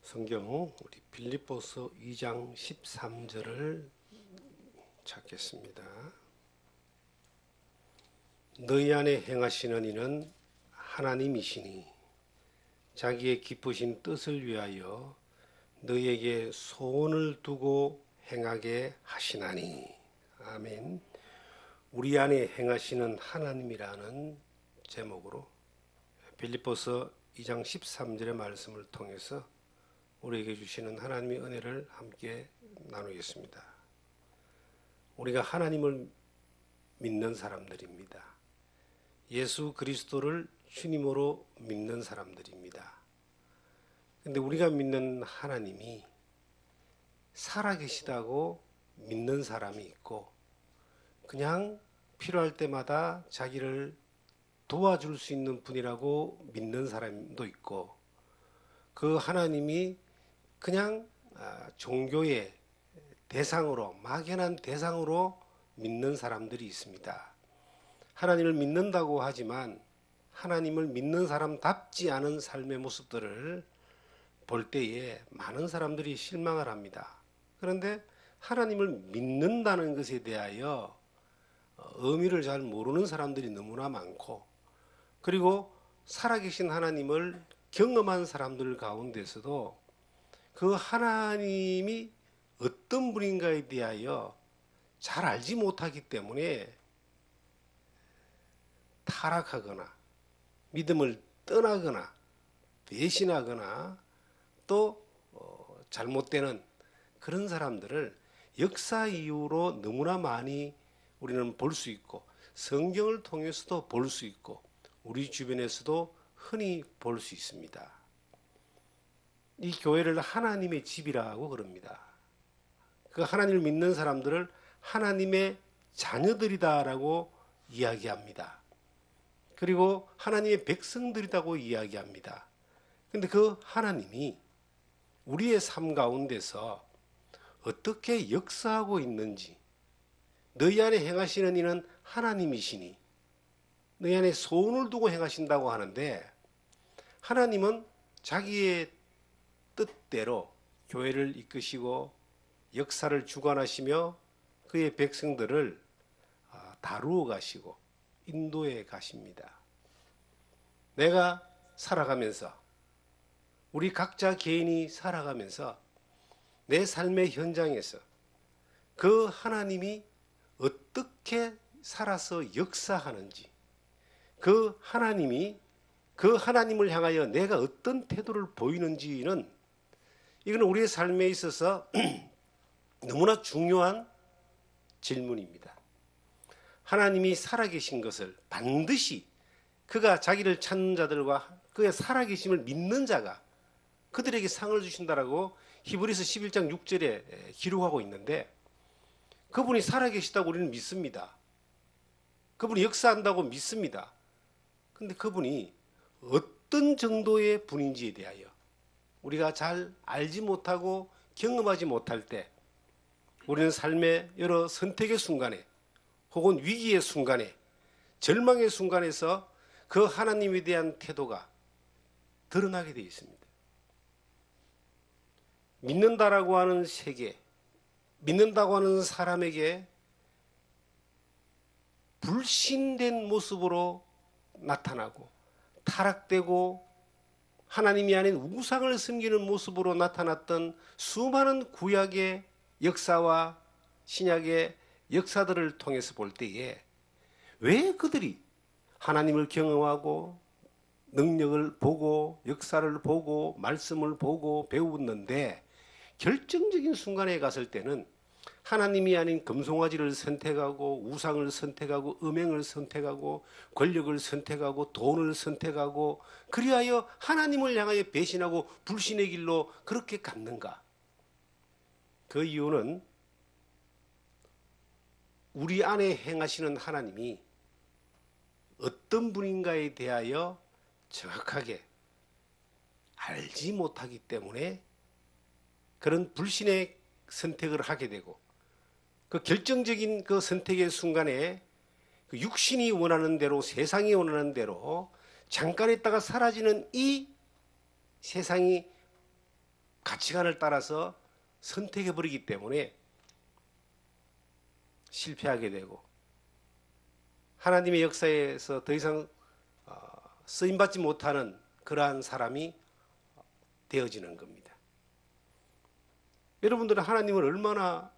성경 우리 빌립보서 2장 13절을 찾겠습니다. 너희 안에 행하시는 이는 하나님이시니 자기의 기쁘신 뜻을 위하여 너희에게 소원을 두고 행하게 하시나니. 아멘. 우리 안에 행하시는 하나님이라는 제목으로 빌립보서 2장 13절의 말씀을 통해서 우리에게 주시는 하나님의 은혜를 함께 나누겠습니다. 우리가 하나님을 믿는 사람들입니다. 예수 그리스도를 주님으로 믿는 사람들입니다. 근데 우리가 믿는 하나님이 살아계시다고 믿는 사람이 있고, 그냥 필요할 때마다 자기를 도와줄 수 있는 분이라고 믿는 사람도 있고, 그 하나님이 그냥 종교의 대상으로, 막연한 대상으로 믿는 사람들이 있습니다. 하나님을 믿는다고 하지만 하나님을 믿는 사람답지 않은 삶의 모습들을 볼 때에 많은 사람들이 실망을 합니다. 그런데 하나님을 믿는다는 것에 대하여 의미를 잘 모르는 사람들이 너무나 많고, 그리고 살아계신 하나님을 경험한 사람들 가운데서도 그 하나님이 어떤 분인가에 대하여 잘 알지 못하기 때문에 타락하거나 믿음을 떠나거나 배신하거나 또 잘못되는 그런 사람들을 역사 이후로 너무나 많이 우리는 볼 수 있고, 성경을 통해서도 볼 수 있고, 우리 주변에서도 흔히 볼 수 있습니다. 이 교회를 하나님의 집이라고 그럽니다. 그 하나님을 믿는 사람들을 하나님의 자녀들이다라고 이야기합니다. 그리고 하나님의 백성들이라고 이야기합니다. 그런데 그 하나님이 우리의 삶 가운데서 어떻게 역사하고 있는지, 너희 안에 행하시는 이는 하나님이시니 너희 안에 소원을 두고 행하신다고 하는데, 하나님은 자기의 뜻대로 교회를 이끄시고 역사를 주관하시며 그의 백성들을 다루어 가시고 인도해 가십니다. 내가 살아가면서, 우리 각자 개인이 살아가면서 내 삶의 현장에서 그 하나님이 어떻게 살아서 역사하는지, 그 하나님을 향하여 내가 어떤 태도를 보이는지는, 이건 우리의 삶에 있어서 너무나 중요한 질문입니다. 하나님이 살아계신 것을 반드시 그가 자기를 찾는 자들과 그의 살아계심을 믿는 자가 그들에게 상을 주신다라고 히브리서 11장 6절에 기록하고 있는데, 그분이 살아계시다고 우리는 믿습니다. 그분이 역사한다고 믿습니다. 그런데 그분이 어떤 정도의 분인지에 대하여 우리가 잘 알지 못하고 경험하지 못할 때, 우리는 삶의 여러 선택의 순간에 혹은 위기의 순간에, 절망의 순간에서 그 하나님에 대한 태도가 드러나게 되어 있습니다. 믿는다라고 하는 세계, 믿는다고 하는 사람에게 불신된 모습으로 나타나고, 타락되고 하나님이 아닌 우상을 섬기는 모습으로 나타났던 수많은 구약의 역사와 신약의 역사들을 통해서 볼 때에, 왜 그들이 하나님을 경험하고 능력을 보고 역사를 보고 말씀을 보고 배웠는데 결정적인 순간에 갔을 때는 하나님이 아닌 금송아지를 선택하고 우상을 선택하고 음행을 선택하고 권력을 선택하고 돈을 선택하고, 그리하여 하나님을 향하여 배신하고 불신의 길로 그렇게 갔는가? 그 이유는 우리 안에 행하시는 하나님이 어떤 분인가에 대하여 정확하게 알지 못하기 때문에 그런 불신의 선택을 하게 되고, 그 결정적인 그 선택의 순간에 그 육신이 원하는 대로, 세상이 원하는 대로 잠깐 있다가 사라지는 이 세상이 가치관을 따라서 선택해 버리기 때문에 실패하게 되고 하나님의 역사에서 더 이상 쓰임받지 못하는 그러한 사람이 되어지는 겁니다. 여러분들은 하나님을 얼마나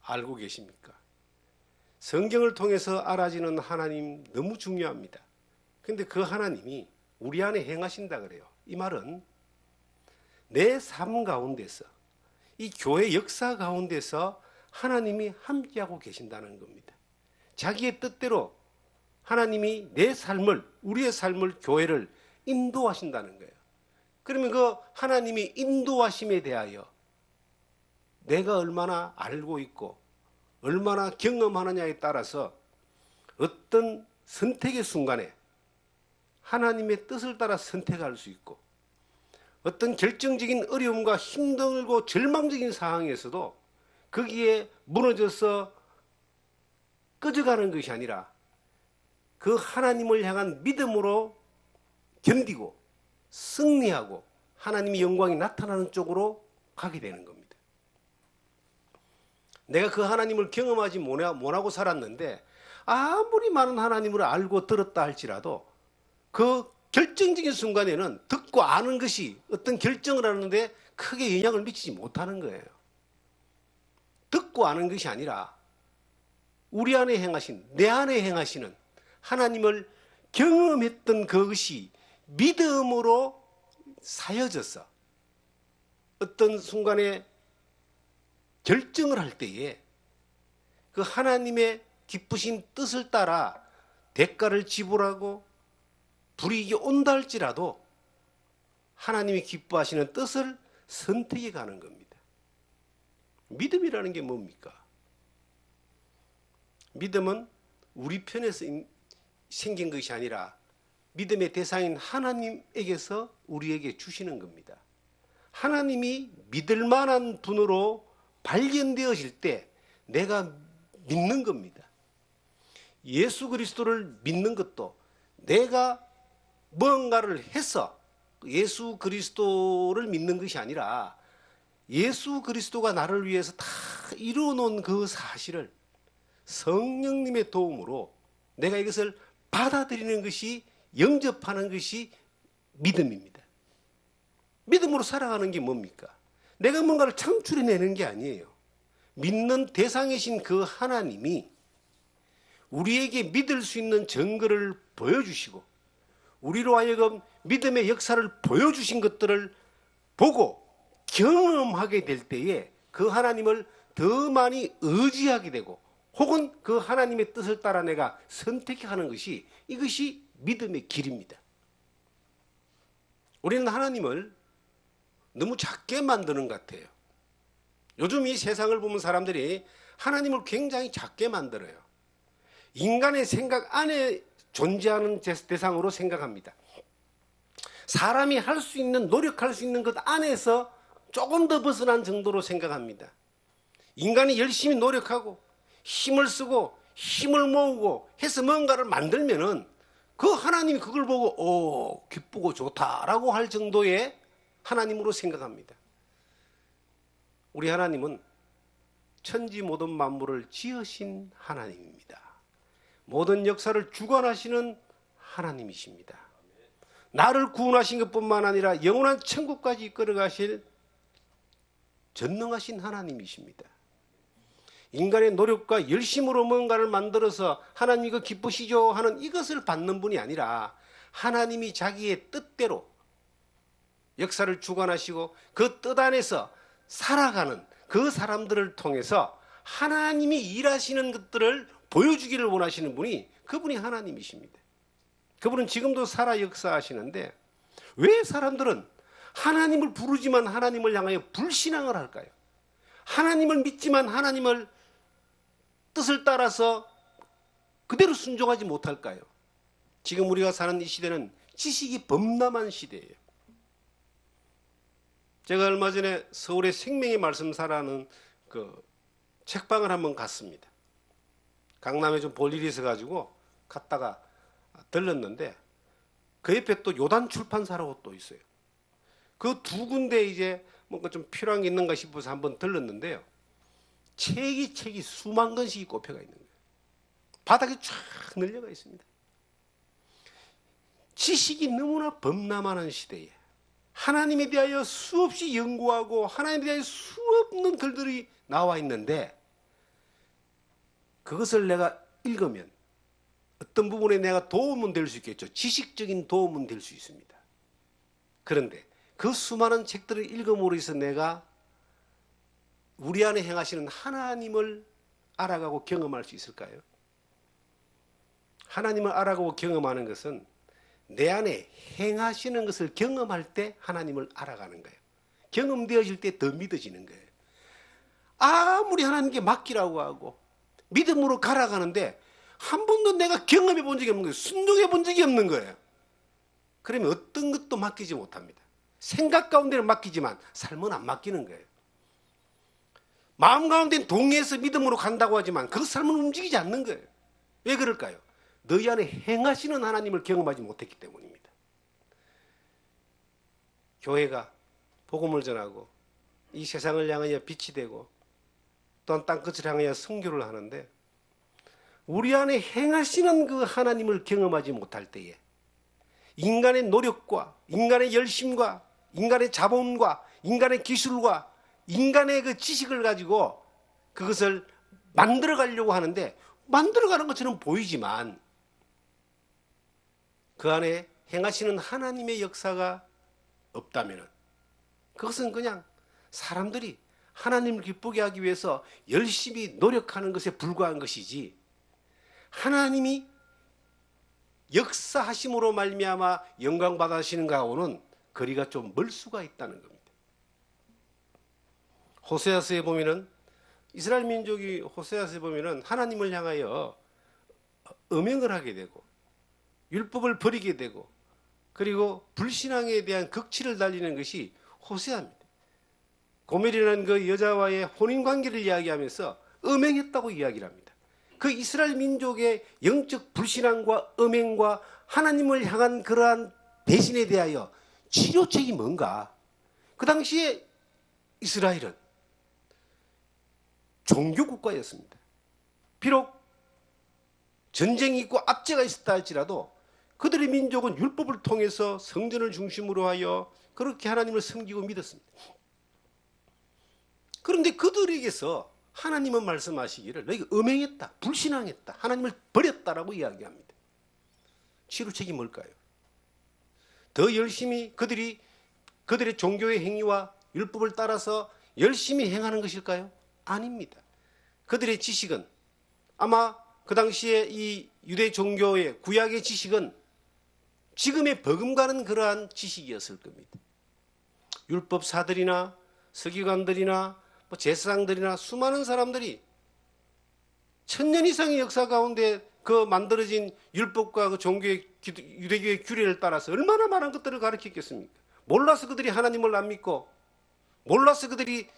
알고 계십니까? 성경을 통해서 알아지는 하나님 너무 중요합니다. 그런데 그 하나님이 우리 안에 행하신다 그래요. 이 말은 내 삶 가운데서 이 교회 역사 가운데서 하나님이 함께하고 계신다는 겁니다. 자기의 뜻대로 하나님이 내 삶을, 우리의 삶을, 교회를 인도하신다는 거예요. 그러면 그 하나님이 인도하심에 대하여 내가 얼마나 알고 있고 얼마나 경험하느냐에 따라서 어떤 선택의 순간에 하나님의 뜻을 따라 선택할 수 있고 어떤 결정적인 어려움과 힘들고 절망적인 상황에서도 거기에 무너져서 꺼져가는 것이 아니라 그 하나님을 향한 믿음으로 견디고 승리하고 하나님의 영광이 나타나는 쪽으로 가게 되는 겁니다. 내가 그 하나님을 경험하지 못하고 살았는데 아무리 많은 하나님을 알고 들었다 할지라도 그 결정적인 순간에는 듣고 아는 것이 어떤 결정을 하는데 크게 영향을 미치지 못하는 거예요. 듣고 아는 것이 아니라 우리 안에 행하신, 내 안에 행하시는 하나님을 경험했던 그것이 믿음으로 사여져서 어떤 순간에 결정을 할 때에 그 하나님의 기쁘신 뜻을 따라 대가를 지불하고 불이익이 온다 할지라도 하나님이 기뻐하시는 뜻을 선택해 가는 겁니다. 믿음이라는 게 뭡니까? 믿음은 우리 편에서 생긴 것이 아니라 믿음의 대상인 하나님에게서 우리에게 주시는 겁니다. 하나님이 믿을 만한 분으로 발견되어질 때 내가 믿는 겁니다. 예수 그리스도를 믿는 것도 내가 뭔가를 해서 예수 그리스도를 믿는 것이 아니라 예수 그리스도가 나를 위해서 다 이루어 놓은 그 사실을 성령님의 도움으로 내가 이것을 받아들이는 것이, 영접하는 것이 믿음입니다. 믿음으로 살아가는 게 뭡니까? 내가 뭔가를 창출해내는 게 아니에요. 믿는 대상이신 그 하나님이 우리에게 믿을 수 있는 증거를 보여주시고 우리로 하여금 믿음의 역사를 보여주신 것들을 보고 경험하게 될 때에 그 하나님을 더 많이 의지하게 되고 혹은 그 하나님의 뜻을 따라 내가 선택하는 것이, 이것이 믿음의 길입니다. 우리는 하나님을 너무 작게 만드는 것 같아요. 요즘 이 세상을 보면 사람들이 하나님을 굉장히 작게 만들어요. 인간의 생각 안에 존재하는 대상으로 생각합니다. 사람이 할 수 있는, 노력할 수 있는 것 안에서 조금 더 벗어난 정도로 생각합니다. 인간이 열심히 노력하고 힘을 쓰고 힘을 모으고 해서 뭔가를 만들면은 그 하나님이 그걸 보고 기쁘고 좋다라고 할 정도의 하나님으로 생각합니다. 우리 하나님은 천지 모든 만물을 지으신 하나님입니다. 모든 역사를 주관하시는 하나님이십니다. 나를 구원하신 것뿐만 아니라 영원한 천국까지 이끌어가실 전능하신 하나님이십니다. 인간의 노력과 열심으로 뭔가를 만들어서 하나님 이거 기쁘시죠 하는 이것을 받는 분이 아니라 하나님이 자기의 뜻대로 역사를 주관하시고 그 뜻 안에서 살아가는 그 사람들을 통해서 하나님이 일하시는 것들을 보여주기를 원하시는 분이, 그분이 하나님이십니다. 그분은 지금도 살아 역사하시는데 왜 사람들은 하나님을 부르지만 하나님을 향하여 불신앙을 할까요? 하나님을 믿지만 하나님을 뜻을 따라서 그대로 순종하지 못할까요? 지금 우리가 사는 이 시대는 지식이 범람한 시대예요. 제가 얼마 전에 서울의 생명의 말씀사라는 그 책방을 한번 갔습니다. 강남에 좀 볼 일이 있어가지고 갔다가 들렀는데 그 옆에 또 요단 출판사라고 또 있어요. 그 두 군데 이제 뭔가 좀 필요한 게 있는가 싶어서 한번 들렀는데요. 책이 수만 권씩이 꼽혀가 있는 거예요. 바닥에 쫙 널려가 있습니다. 지식이 너무나 범람하는 시대에 하나님에 대하여 수없이 연구하고 하나님에 대하여 수없는 글들이 나와 있는데 그것을 내가 읽으면 어떤 부분에 내가 도움은 될 수 있겠죠. 지식적인 도움은 될 수 있습니다. 그런데 그 수많은 책들을 읽음으로 해서 내가 우리 안에 행하시는 하나님을 알아가고 경험할 수 있을까요? 하나님을 알아가고 경험하는 것은 내 안에 행하시는 것을 경험할 때 하나님을 알아가는 거예요. 경험되어질 때 더 믿어지는 거예요. 아무리 하나님께 맡기라고 하고 믿음으로 갈아가는데 한 번도 내가 경험해 본 적이 없는 거예요. 순종해 본 적이 없는 거예요. 그러면 어떤 것도 맡기지 못합니다. 생각 가운데는 맡기지만 삶은 안 맡기는 거예요. 마음 가운데는 동의해서 믿음으로 간다고 하지만 그 삶은 움직이지 않는 거예요. 왜 그럴까요? 너희 안에 행하시는 하나님을 경험하지 못했기 때문입니다. 교회가 복음을 전하고 이 세상을 향하여 빛이 되고 또한 땅끝을 향하여 선교를 하는데 우리 안에 행하시는 그 하나님을 경험하지 못할 때에 인간의 노력과 인간의 열심과 인간의 자본과 인간의 기술과 인간의 그 지식을 가지고 그것을 만들어 가려고 하는데 만들어가는 것처럼 보이지만 그 안에 행하시는 하나님의 역사가 없다면 그것은 그냥 사람들이 하나님을 기쁘게 하기 위해서 열심히 노력하는 것에 불과한 것이지 하나님이 역사하심으로 말미암아 영광 받으시는 것하고는 거리가 좀 멀 수가 있다는 겁니다. 호세아서에 보면은 이스라엘 민족이 호세아서에 보면은 하나님을 향하여 음행을 하게 되고 율법을 버리게 되고 그리고 불신앙에 대한 극치를 달리는 것이 호세아입니다. 고멜이라는 그 여자와의 혼인관계를 이야기하면서 음행했다고 이야기를 합니다. 그 이스라엘 민족의 영적 불신앙과 음행과 하나님을 향한 그러한 배신에 대하여 치료책이 뭔가? 그 당시에 이스라엘은 종교국가였습니다. 비록 전쟁이 있고 압제가 있었다 할지라도 그들의 민족은 율법을 통해서 성전을 중심으로 하여 그렇게 하나님을 섬기고 믿었습니다. 그런데 그들에게서 하나님은 말씀하시기를 너희가 음행했다, 불신앙했다, 하나님을 버렸다라고 이야기합니다. 치료책이 뭘까요? 더 열심히 그들의 종교의 행위와 율법을 따라서 열심히 행하는 것일까요? 아닙니다. 그들의 지식은 아마 그 당시에 이 유대 종교의 구약의 지식은 지금의 버금가는 그러한 지식이었을 겁니다. 율법사들이나 서기관들이나 제사장들이나 수많은 사람들이 1000년 이상의 역사 가운데 그 만들어진 율법과 그 종교의 유대교의 규례를 따라서 얼마나 많은 것들을 가르쳤겠습니까? 몰라서 그들이 하나님을 안 믿고 몰라서 그들이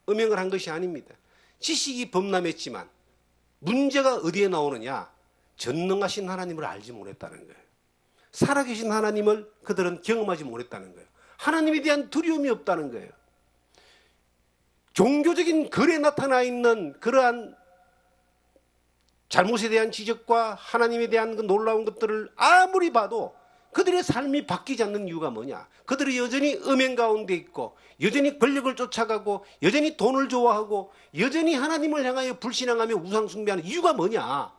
음행을 한 것이 아닙니다. 지식이 범람했지만 문제가 어디에 나오느냐? 전능하신 하나님을 알지 못했다는 거예요. 살아계신 하나님을 그들은 경험하지 못했다는 거예요. 하나님에 대한 두려움이 없다는 거예요. 종교적인 글에 나타나 있는 그러한 잘못에 대한 지적과 하나님에 대한 그 놀라운 것들을 아무리 봐도 그들의 삶이 바뀌지 않는 이유가 뭐냐? 그들이 여전히 음행 가운데 있고 여전히 권력을 쫓아가고 여전히 돈을 좋아하고 여전히 하나님을 향하여 불신앙하며 우상 숭배하는 이유가 뭐냐?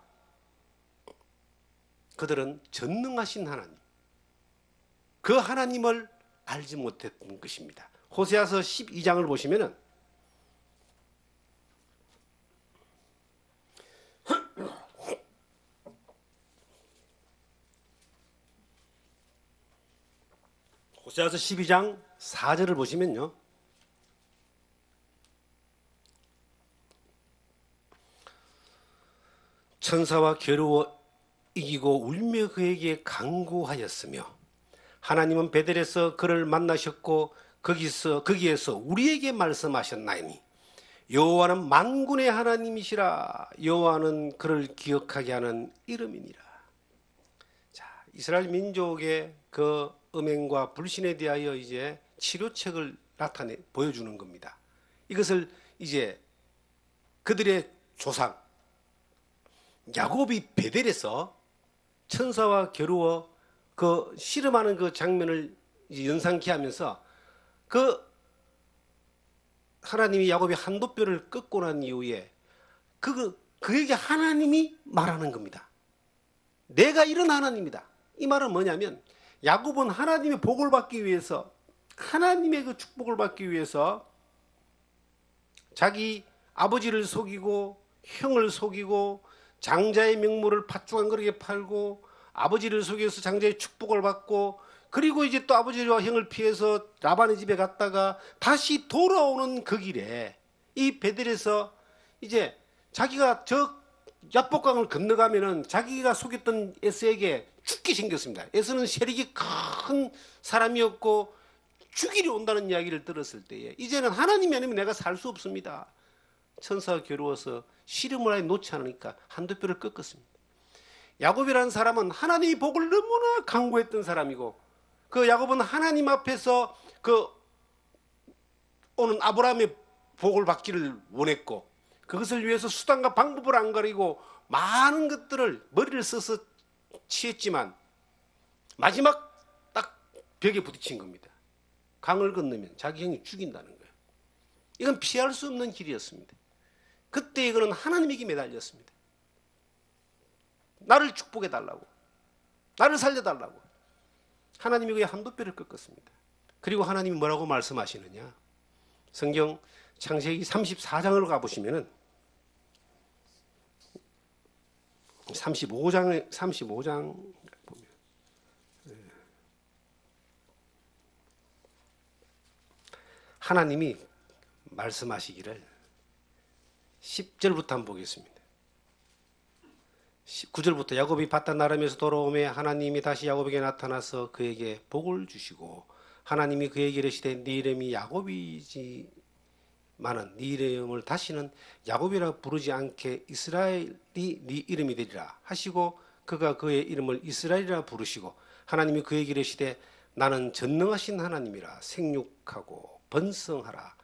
그들은 전능하신 하나님, 그 하나님을 알지 못했던 것입니다. 호세아서 12장을 보시면은 호세아서 12장 4절을 보시면요. 천사와 겨루어 이기고 울며 그에게 간구하였으며 하나님은 베델에서 그를 만나셨고 거기에서 우리에게 말씀하셨나니 여호와는 만군의 하나님이시라. 여호와는 그를 기억하게 하는 이름이니라. 자, 이스라엘 민족의 그 음행과 불신에 대하여 이제 치료책을 보여주는 겁니다. 이것을 이제 그들의 조상 야곱이 베델에서 천사와 겨루어 그 씨름하는 그 장면을 이제 연상케 하면서 그 하나님이 야곱이 한돛뼈를 꺾고 난 이후에 그에게 하나님이 말하는 겁니다. 내가 이런 하나님이다. 이 말은 뭐냐면 야곱은 하나님의 복을 받기 위해서, 하나님의 그 축복을 받기 위해서 자기 아버지를 속이고 형을 속이고 장자의 명물을 팥죽 그릇에 팔고 아버지를 속여서 장자의 축복을 받고, 그리고 이제 또 아버지와 형을 피해서 라반의 집에 갔다가 다시 돌아오는 그 길에 이 베델에서 이제 자기가 저 야복강을 건너가면은 자기가 속였던 에서에게 죽게 생겼습니다. 에서는 세력이 큰 사람이었고 죽이려 온다는 이야기를 들었을 때에 이제는 하나님이 아니면 내가 살 수 없습니다. 천사가 겨루어서 씨름을 하여 놓지 않으니까 한돛뼈를 꺾었습니다. 야곱이라는 사람은 하나님의 복을 너무나 간구했던 사람이고, 그 야곱은 하나님 앞에서 그 오는 아브라함의 복을 받기를 원했고, 그것을 위해서 수단과 방법을 안 가리고 많은 것들을 머리를 써서 취했지만 마지막 딱 벽에 부딪힌 겁니다. 강을 건너면 자기 형이 죽인다는 거예요. 이건 피할 수 없는 길이었습니다. 그때 이거는 하나님에게 매달렸습니다. 나를 축복해 달라고, 나를 살려달라고. 하나님이 그의 한돛뼈를 꺾었습니다. 그리고 하나님이 뭐라고 말씀하시느냐? 성경 창세기 34장으로 가보시면은 35장 보면 하나님이 말씀하시기를 10절부터 한번 보겠습니다. 9절부터 야곱이 바단 나름에서 돌아오매 하나님이 다시 야곱에게 나타나서 그에게 복을 주시고 하나님이 그에게 이르시되 네 이름이 야곱이지만은 네 이름을 다시는 야곱이라 부르지 않게 이스라엘이 네 이름이 되리라 하시고 그가 그의 이름을 이스라엘이라 부르시고 하나님이 그에게 이르시되 나는 전능하신 하나님이라 생육하고 번성하라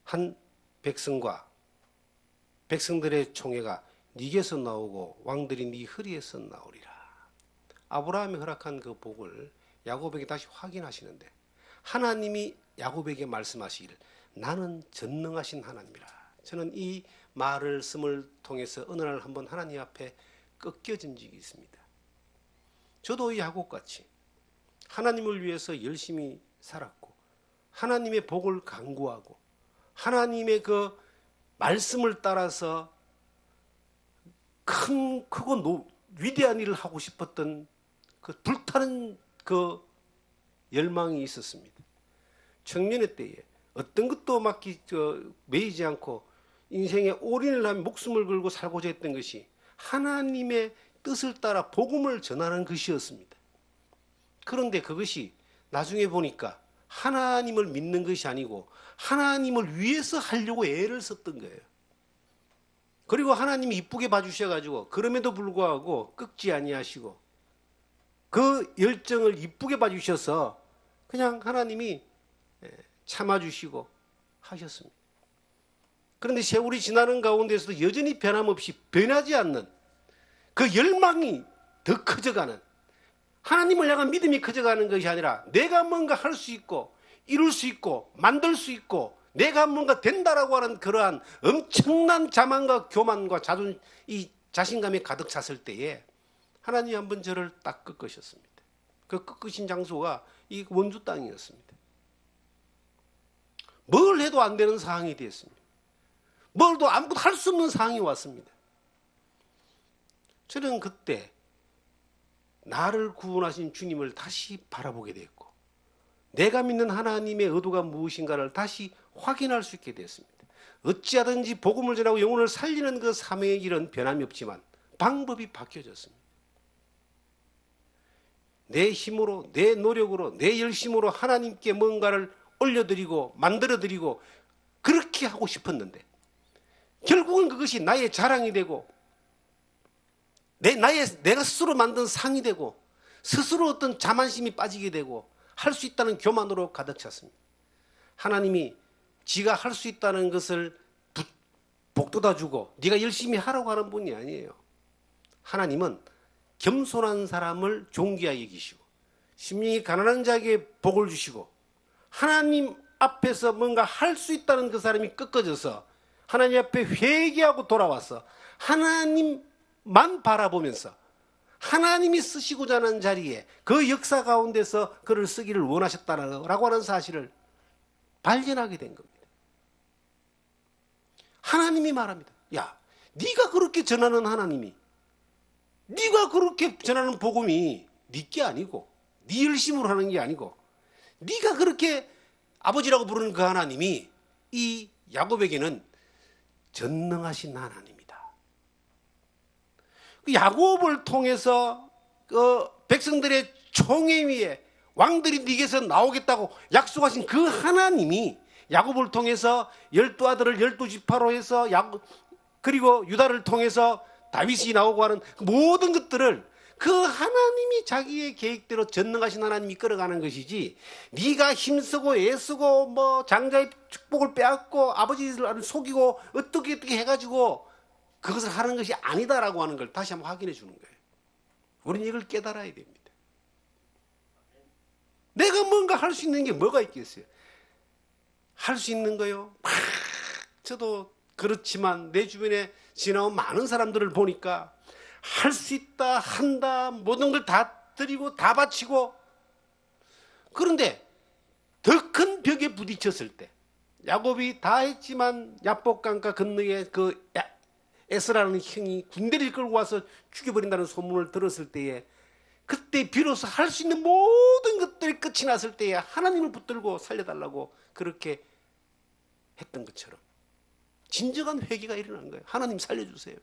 한 백성과 백성들의 총회가 네게서 나오고 왕들이 네 허리에서 나오리라. 아브라함이 허락한 그 복을 야곱에게 다시 확인하시는데 하나님이 야곱에게 말씀하시기를 나는 전능하신 하나님이라. 저는 이 말을 씀을 통해서 어느 날 한번 하나님 앞에 꺾여진 적이 있습니다. 저도 이 야곱같이 하나님을 위해서 열심히 살았고 하나님의 복을 간구하고 하나님의 그 말씀을 따라서 크고 위대한 일을 하고 싶었던 그 불타는 그 열망이 있었습니다. 청년의 때에 어떤 것도 매이지 않고 인생에 올인을 하며 목숨을 걸고 살고자 했던 것이 하나님의 뜻을 따라 복음을 전하는 것이었습니다. 그런데 그것이 나중에 보니까 하나님을 믿는 것이 아니고 하나님을 위해서 하려고 애를 썼던 거예요. 그리고 하나님이 이쁘게 봐주셔가지고 그럼에도 불구하고 꺾지 아니하시고 그 열정을 이쁘게 봐주셔서 그냥 하나님이 참아주시고 하셨습니다. 그런데 세월이 지나는 가운데서도 여전히 변함없이 변하지 않는 그 열망이 더 커져가는, 하나님을 향한 믿음이 커져가는 것이 아니라 내가 뭔가 할 수 있고 이룰 수 있고 만들 수 있고 내가 뭔가 된다라고 하는 그러한 엄청난 자만과 교만과 이 자신감이 가득 찼을 때에 하나님이 한번 저를 딱 꺾으셨습니다. 그 꺾으신 장소가 이 원주 땅이었습니다. 뭘 해도 안 되는 상황이 되었습니다. 뭘도 아무것도 할 수 없는 상황이 왔습니다. 저는 그때 나를 구원하신 주님을 다시 바라보게 됐고 내가 믿는 하나님의 의도가 무엇인가를 다시 확인할 수 있게 됐습니다. 어찌하든지 복음을 전하고 영혼을 살리는 그 사명의 길은 변함이 없지만 방법이 바뀌어졌습니다. 내 힘으로, 내 노력으로, 내 열심으로 하나님께 뭔가를 올려드리고 만들어드리고 그렇게 하고 싶었는데 결국은 그것이 나의 자랑이 되고 내가 스스로 만든 상이 되고 스스로 어떤 자만심이 빠지게 되고 할 수 있다는 교만으로 가득 찼습니다. 하나님이 지가 할 수 있다는 것을 복돋아주고 네가 열심히 하라고 하는 분이 아니에요. 하나님은 겸손한 사람을 존귀하게 여기시고 심령이 가난한 자에게 복을 주시고 하나님 앞에서 뭔가 할 수 있다는 그 사람이 꺾어져서 하나님 앞에 회개하고 돌아와서 하나님만 바라보면서 하나님이 쓰시고자 하는 자리에 그 역사 가운데서 그를 쓰기를 원하셨다라고 하는 사실을 발견하게 된 겁니다. 하나님이 말합니다. 야, 네가 그렇게 전하는 하나님이, 네가 그렇게 전하는 복음이 네 게 아니고 네 열심으로 하는 게 아니고 네가 그렇게 아버지라고 부르는 그 하나님이 이 야곱에게는 전능하신 하나님이다. 야곱을 통해서 그 백성들의 총회 위에 왕들이 네게서 나오겠다고 약속하신 그 하나님이 야곱을 통해서 12아들을 12지파로 해서 그리고 유다를 통해서 다윗이 나오고 하는 모든 것들을 그 하나님이 자기의 계획대로 전능하신 하나님이 끌어가는 것이지 네가 힘쓰고 애쓰고 뭐 장자의 축복을 빼앗고 아버지를 속이고 어떻게 해가지고 그것을 하는 것이 아니다라고 하는 걸 다시 한번 확인해 주는 거예요. 우리는 이걸 깨달아야 됩니다. 내가 뭔가 할 수 있는 게 뭐가 있겠어요? 할 수 있는 거요? 저도 그렇지만 내 주변에 지나온 많은 사람들을 보니까 할 수 있다, 한다, 모든 걸 다 드리고 다 바치고, 그런데 더 큰 벽에 부딪혔을 때, 야곱이 다 했지만 야복강가 건너에 그 에스라는 형이 군대를 끌고 와서 죽여버린다는 소문을 들었을 때에, 그때 비로소 할 수 있는 모든 것들이 끝이 났을 때에 하나님을 붙들고 살려달라고 그렇게 했던 것처럼 진정한 회개가 일어난 거예요. 하나님 살려주세요.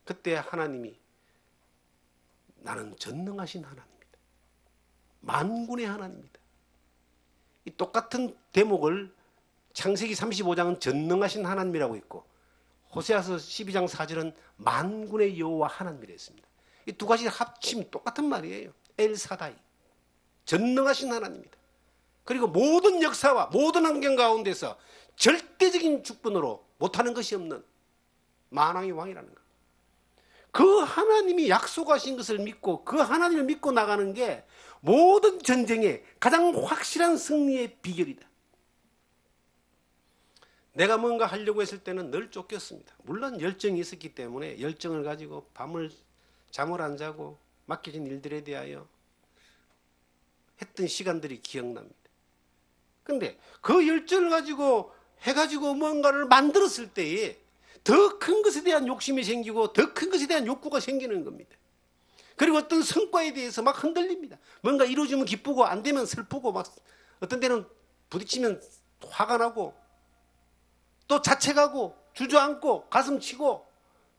그때 하나님이 나는 전능하신 하나님이다. 만군의 하나님이다. 이 똑같은 대목을 창세기 35장은 전능하신 하나님이라고 했고 호세아서 12장 4절은 만군의 여호와 하나님이라 했습니다. 이 두 가지 합치면 똑같은 말이에요. 엘사다이. 전능하신 하나님이다. 그리고 모든 역사와 모든 환경 가운데서 절대적인 주권으로 못하는 것이 없는 만왕의 왕이라는 것. 그 하나님이 약속하신 것을 믿고 그 하나님을 믿고 나가는 게 모든 전쟁의 가장 확실한 승리의 비결이다. 내가 뭔가 하려고 했을 때는 늘 쫓겼습니다. 물론 열정이 있었기 때문에 열정을 가지고 밤을 잠을 안 자고 맡겨진 일들에 대하여 했던 시간들이 기억납니다. 그런데 그 열정을 가지고 해가지고 뭔가를 만들었을 때에 더 큰 것에 대한 욕심이 생기고 더 큰 것에 대한 욕구가 생기는 겁니다. 그리고 어떤 성과에 대해서 막 흔들립니다. 뭔가 이루어지면 기쁘고 안 되면 슬프고 막 어떤 때는 부딪히면 화가 나고 또 자책하고 주저앉고 가슴 치고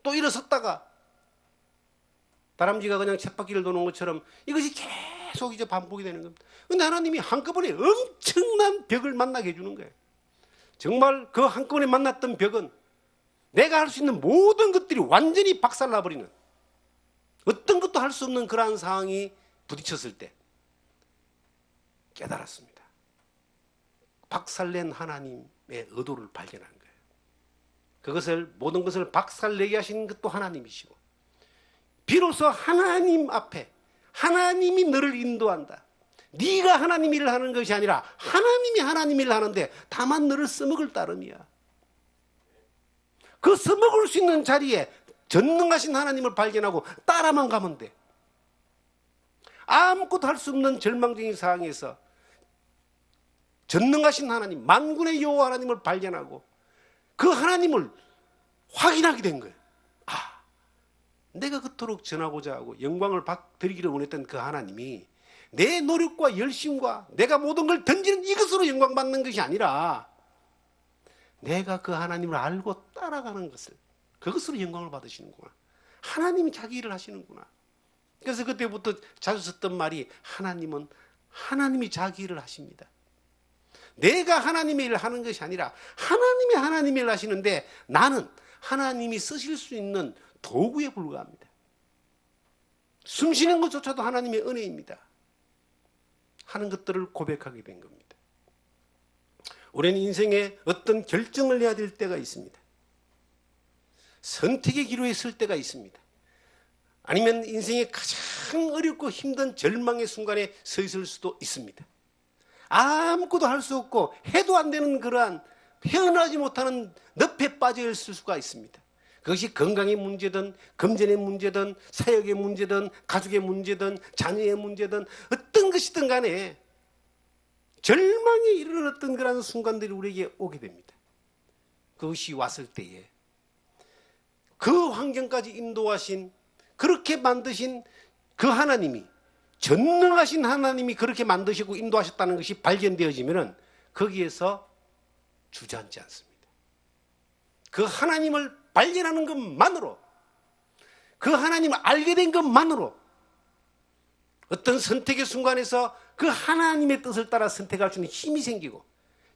또 일어섰다가 다람쥐가 그냥 쳇바퀴를 도는 것처럼 이것이 계속 이제 반복이 되는 겁니다. 그런데 하나님이 한꺼번에 엄청난 벽을 만나게 해주는 거예요. 정말 그 한꺼번에 만났던 벽은 내가 할 수 있는 모든 것들이 완전히 박살나버리는 어떤 것도 할 수 없는 그러한 상황이 부딪혔을 때 깨달았습니다. 박살낸 하나님의 의도를 발견한 거예요. 그것을 모든 것을 박살내게 하시는 것도 하나님이시고 비로소 하나님 앞에 하나님이 너를 인도한다. 네가 하나님 일을 하는 것이 아니라 하나님이 하나님 일을 하는데 다만 너를 써먹을 따름이야. 그 써먹을 수 있는 자리에 전능하신 하나님을 발견하고 따라만 가면 돼. 아무것도 할 수 없는 절망적인 상황에서 전능하신 하나님, 만군의 여호와 하나님을 발견하고 그 하나님을 확인하게 된 거예요. 아, 내가 그토록 전하고자 하고 영광을 드리기를 원했던 그 하나님이 내 노력과 열심과 내가 모든 걸 던지는 이것으로 영광 받는 것이 아니라 내가 그 하나님을 알고 따라가는 것을 그것으로 영광을 받으시는구나. 하나님이 자기 일을 하시는구나. 그래서 그때부터 자주 썼던 말이 하나님은 하나님이 자기 일을 하십니다. 내가 하나님의 일을 하는 것이 아니라 하나님이 하나님의 일을 하시는데 나는 하나님이 쓰실 수 있는 도구에 불과합니다. 숨 쉬는 것조차도 하나님의 은혜입니다. 하는 것들을 고백하게 된 겁니다. 우리는 인생에 어떤 결정을 해야 될 때가 있습니다. 선택의 기로에 설 때가 있습니다. 아니면 인생의 가장 어렵고 힘든 절망의 순간에 서 있을 수도 있습니다. 아무것도 할 수 없고 해도 안 되는 그러한 헤어나지 못하는 늪에 빠져 있을 수가 있습니다. 그것이 건강의 문제든 금전의 문제든 사역의 문제든 가족의 문제든 자녀의 문제든 어떤 것이든 간에 절망에 이르렀던 그런 순간들이 우리에게 오게 됩니다. 그것이 왔을 때에 그 환경까지 인도하신, 그렇게 만드신 그 하나님이, 전능하신 하나님이 그렇게 만드시고 인도하셨다는 것이 발견되어지면 거기에서 주저앉지 않습니다. 그 하나님을 발견하는 것만으로, 그 하나님을 알게 된 것만으로 어떤 선택의 순간에서 그 하나님의 뜻을 따라 선택할 수 있는 힘이 생기고,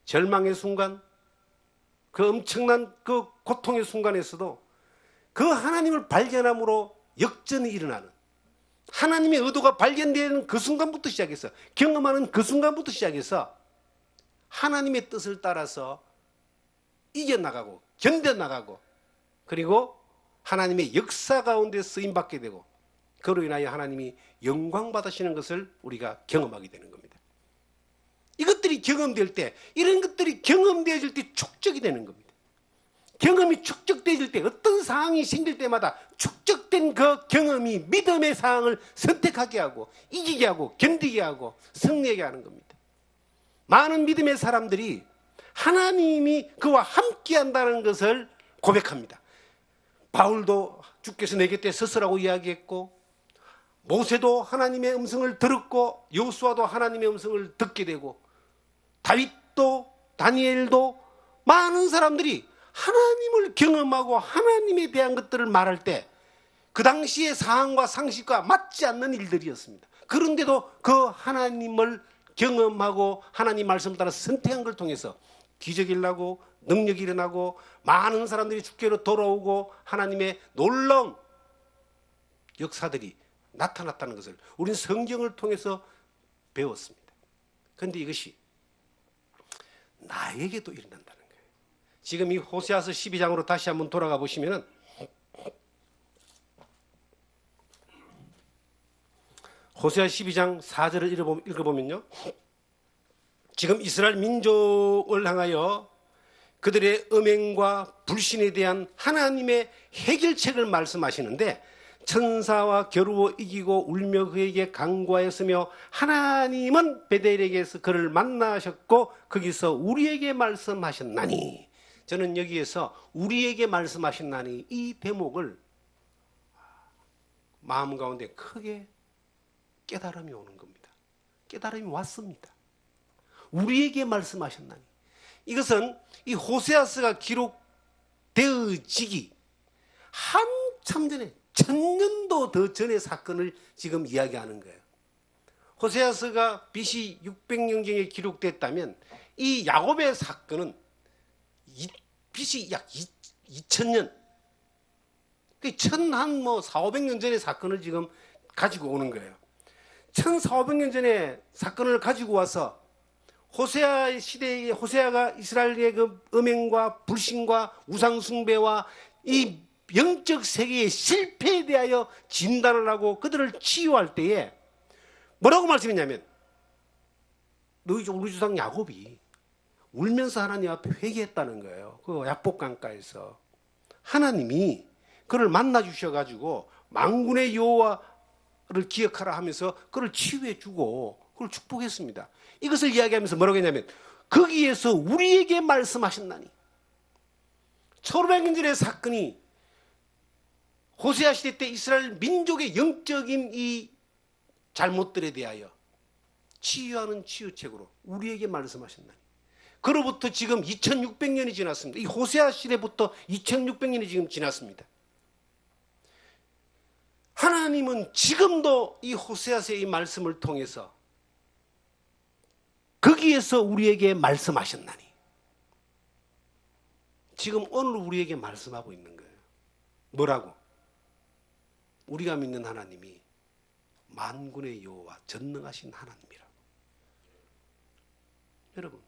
절망의 순간, 그 엄청난 그 고통의 순간에서도 그 하나님을 발견함으로 역전이 일어나는, 하나님의 의도가 발견되는 그 순간부터 시작해서, 경험하는 그 순간부터 시작해서 하나님의 뜻을 따라서 이겨나가고 견뎌나가고, 그리고 하나님의 역사 가운데 쓰임받게 되고, 그로 인하여 하나님이 영광 받으시는 것을 우리가 경험하게 되는 겁니다. 이것들이 경험될 때, 이런 것들이 경험되어질 때 축적이 되는 겁니다. 경험이 축적되어질 때, 어떤 상황이 생길 때마다 축적된 그 경험이 믿음의 상황을 선택하게 하고 이기게 하고 견디게 하고 승리하게 하는 겁니다. 많은 믿음의 사람들이 하나님이 그와 함께 한다는 것을 고백합니다. 바울도 주께서 내 곁에 서서라고 이야기했고, 모세도 하나님의 음성을 들었고, 여호수아도 하나님의 음성을 듣게 되고, 다윗도 다니엘도, 많은 사람들이 하나님을 경험하고 하나님에 대한 것들을 말할 때 그 당시의 상황과 상식과 맞지 않는 일들이었습니다. 그런데도 그 하나님을 경험하고 하나님 말씀을 따라 선택한 걸 통해서 기적이 일어나고 능력이 일어나고 많은 사람들이 주께로 돌아오고 하나님의 놀라운 역사들이 나타났다는 것을 우리는 성경을 통해서 배웠습니다. 그런데 이것이 나에게도 일어난다는 거예요. 지금 이 호세아서 12장으로 다시 한번 돌아가 보시면은, 호세아 12장 4절을 읽어보면요, 지금 이스라엘 민족을 향하여 그들의 음행과 불신에 대한 하나님의 해결책을 말씀하시는데, 천사와 겨루어 이기고 울며 그에게 간구하였으며 하나님은 베델에게서 그를 만나셨고 거기서 우리에게 말씀하셨나니. 저는 여기에서 우리에게 말씀하셨나니 이 대목을 마음 가운데 크게 깨달음이 오는 겁니다. 깨달음이 왔습니다. 우리에게 말씀하셨나니. 이것은 이 호세아서가 기록되어지기 한참 전에, 1000년도 더 전의 사건을 지금 이야기하는 거예요. 호세아서가 BC 600년경에 기록됐다면 이 야곱의 사건은 BC 약 2000년, 400~500년 전의 사건을 지금 가지고 오는 거예요. 1400~500년 전의 사건을 가지고 와서 호세아 시대에 호세아가 이스라엘의 그 음행과 불신과 우상숭배와 이 영적 세계의 실패에 대하여 진단을 하고 그들을 치유할 때에 뭐라고 말씀했냐면, 우리 조상 야곱이 울면서 하나님 앞에 회개했다는 거예요. 그 야복강가에서 하나님이 그를 만나 주셔가지고 만군의 여호와를 기억하라 하면서 그를 치유해 주고 그를 축복했습니다. 이것을 이야기하면서 뭐라고 했냐면, 거기에서 우리에게 말씀하셨나니. 1500년 전의 사건이 호세아 시대 때 이스라엘 민족의 영적인 이 잘못들에 대하여 치유하는 치유책으로 우리에게 말씀하셨나니. 그로부터 지금 2600년이 지났습니다. 이 호세아 시대부터 2600년이 지금 지났습니다. 하나님은 지금도 이 호세아서의 이 말씀을 통해서 거기에서 우리에게 말씀하셨나니. 지금 오늘 우리에게 말씀하고 있는 거예요. 뭐라고? 우리가 믿는 하나님이 만군의 여호와, 전능하신 하나님이라고. 여러분,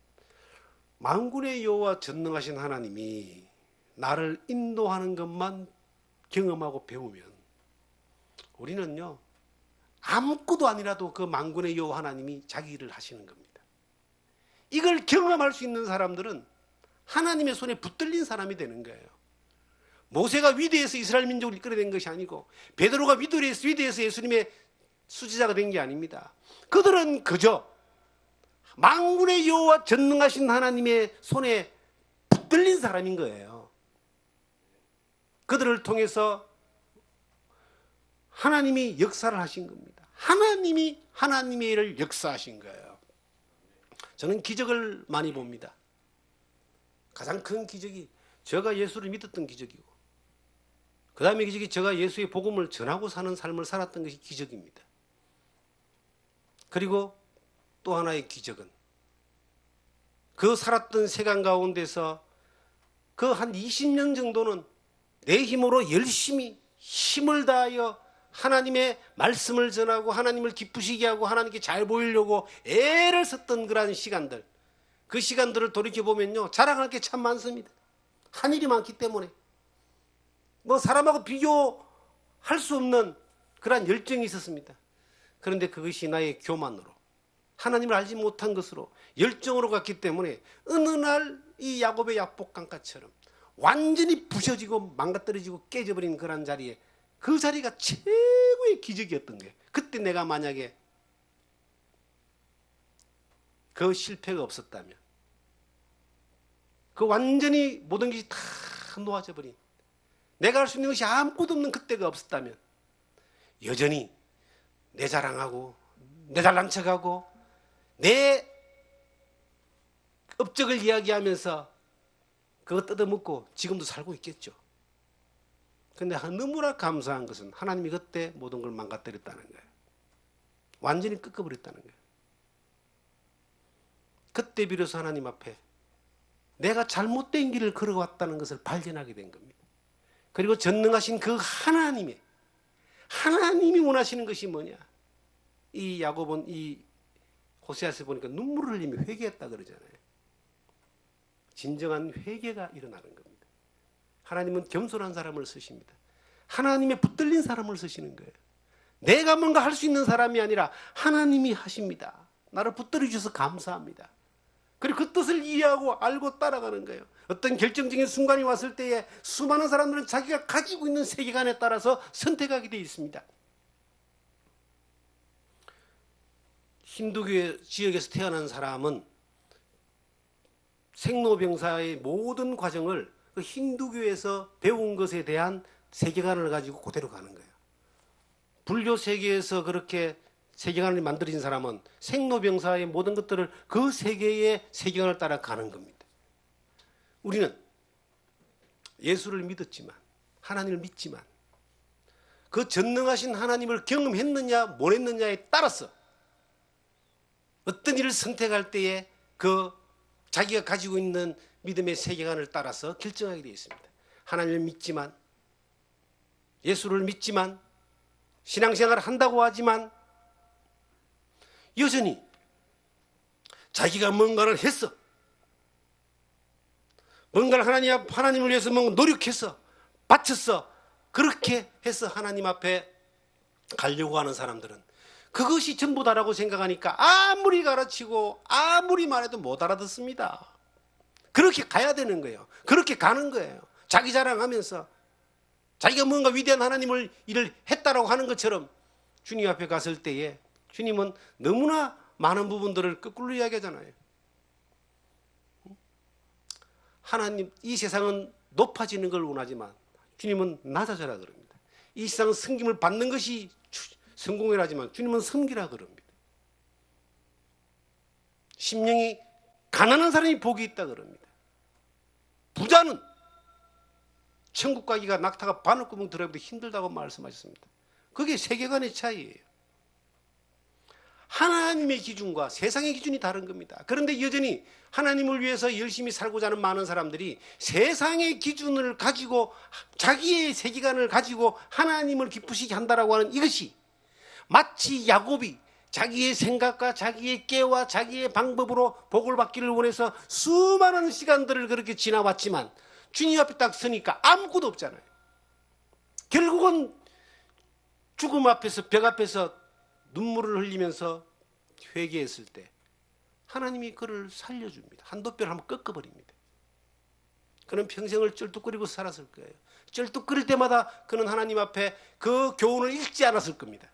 만군의 여호와 전능하신 하나님이 나를 인도하는 것만 경험하고 배우면 우리는요, 아무것도 아니라도 그 만군의 여호와 하나님이 자기 일을 하시는 겁니다. 이걸 경험할 수 있는 사람들은 하나님의 손에 붙들린 사람이 되는 거예요. 모세가 위대해서 이스라엘 민족을 이끌어낸 것이 아니고 베드로가 위대해서 예수님의 수지자가 된 게 아닙니다. 그들은 그저 만군의 여호와 전능하신 하나님의 손에 붙들린 사람인 거예요. 그들을 통해서 하나님이 역사를 하신 겁니다. 하나님이 하나님의 일을 역사하신 거예요. 저는 기적을 많이 봅니다. 가장 큰 기적이 제가 예수를 믿었던 기적이고, 그 다음에 기적이 제가 예수의 복음을 전하고 사는 삶을 살았던 것이 기적입니다. 그리고 또 하나의 기적은 그 살았던 세상 가운데서 그 한 20년 정도는 내 힘으로 열심히 힘을 다하여 하나님의 말씀을 전하고 하나님을 기쁘시게 하고 하나님께 잘 보이려고 애를 썼던 그러한 시간들, 그 시간들을 돌이켜보면요, 자랑할 게 참 많습니다. 한 일이 많기 때문에 뭐 사람하고 비교할 수 없는 그러한 열정이 있었습니다. 그런데 그것이 나의 교만으로, 하나님을 알지 못한 것으로 열정으로 갔기 때문에 어느 날 이 야곱의 약복강가처럼 완전히 부셔지고 망가뜨려지고 깨져버린 그런 자리에, 그 자리가 최고의 기적이었던 거예요. 그때 내가 만약에 그 실패가 없었다면, 그 완전히 모든 것이 다 놓아져 버린, 내가 할 수 있는 것이 아무것도 없는 그때가 없었다면 여전히 내 자랑하고 내 잘난 척하고 내 업적을 이야기하면서 그거 뜯어먹고 지금도 살고 있겠죠. 그런데 너무나 감사한 것은 하나님이 그때 모든 걸 망가뜨렸다는 거예요. 완전히 꺾어버렸다는 거예요. 그때 비로소 하나님 앞에 내가 잘못된 길을 걸어왔다는 것을 발견하게 된 겁니다. 그리고 전능하신 그 하나님이 원하시는 것이 뭐냐? 이 야곱은 이 호세아서 보니까 눈물을 흘리며 회개했다 그러잖아요. 진정한 회개가 일어나는 겁니다. 하나님은 겸손한 사람을 쓰십니다. 하나님의 붙들린 사람을 쓰시는 거예요. 내가 뭔가 할 수 있는 사람이 아니라 하나님이 하십니다. 나를 붙들어 주셔서 감사합니다. 그리고 그 뜻을 이해하고 알고 따라가는 거예요. 어떤 결정적인 순간이 왔을 때에 수많은 사람들은 자기가 가지고 있는 세계관에 따라서 선택하게 되어 있습니다. 힌두교 지역에서 태어난 사람은 생로병사의 모든 과정을 그 힌두교에서 배운 것에 대한 세계관을 가지고 그대로 가는 거예요. 불교 세계에서 그렇게 세계관을 만들어진 사람은 생로병사의 모든 것들을 그 세계의 세계관을 따라 가는 겁니다. 우리는 예수를 믿었지만, 하나님을 믿지만 그 전능하신 하나님을 경험했느냐 못 했느냐에 따라서 어떤 일을 선택할 때에 그 자기가 가지고 있는 믿음의 세계관을 따라서 결정하게 되어 있습니다. 하나님을 믿지만, 예수를 믿지만, 신앙생활을 한다고 하지만 여전히 자기가 뭔가를 했어, 뭔가를 하나님을 위해서 뭔가 노력했어, 바쳤어, 그렇게 해서 하나님 앞에 가려고 하는 사람들은 그것이 전부다라고 생각하니까 아무리 가르치고 아무리 말해도 못 알아듣습니다. 그렇게 가야 되는 거예요. 그렇게 가는 거예요. 자기 자랑하면서 자기가 뭔가 위대한 하나님을 일을 했다라고 하는 것처럼 주님 앞에 갔을 때에 주님은 너무나 많은 부분들을 거꾸로 이야기하잖아요. 하나님, 이 세상은 높아지는 걸 원하지만 주님은 낮아져라 그럽니다. 이 세상은 섬김을 받는 것이 성공이라 하지만 주님은 섬기라 그럽니다. 심령이 가난한 사람이 복이 있다 그럽니다. 부자는 천국 가기가 낙타가 바늘구멍 들어가기도 힘들다고 말씀하셨습니다. 그게 세계관의 차이예요. 하나님의 기준과 세상의 기준이 다른 겁니다. 그런데 여전히 하나님을 위해서 열심히 살고자 하는 많은 사람들이 세상의 기준을 가지고 자기의 세계관을 가지고 하나님을 기쁘시게 한다라고 하는 이것이 마치 야곱이 자기의 생각과 자기의 깨와 자기의 방법으로 복을 받기를 원해서 수많은 시간들을 그렇게 지나왔지만 주님 앞에 딱 서니까 아무것도 없잖아요. 결국은 죽음 앞에서, 벽 앞에서 눈물을 흘리면서 회개했을 때 하나님이 그를 살려줍니다. 한도뼈를 한번 꺾어버립니다. 그는 평생을 쩔뚝거리고 살았을 거예요. 쩔뚝거릴 때마다 그는 하나님 앞에 그 교훈을 읽지 않았을 겁니다.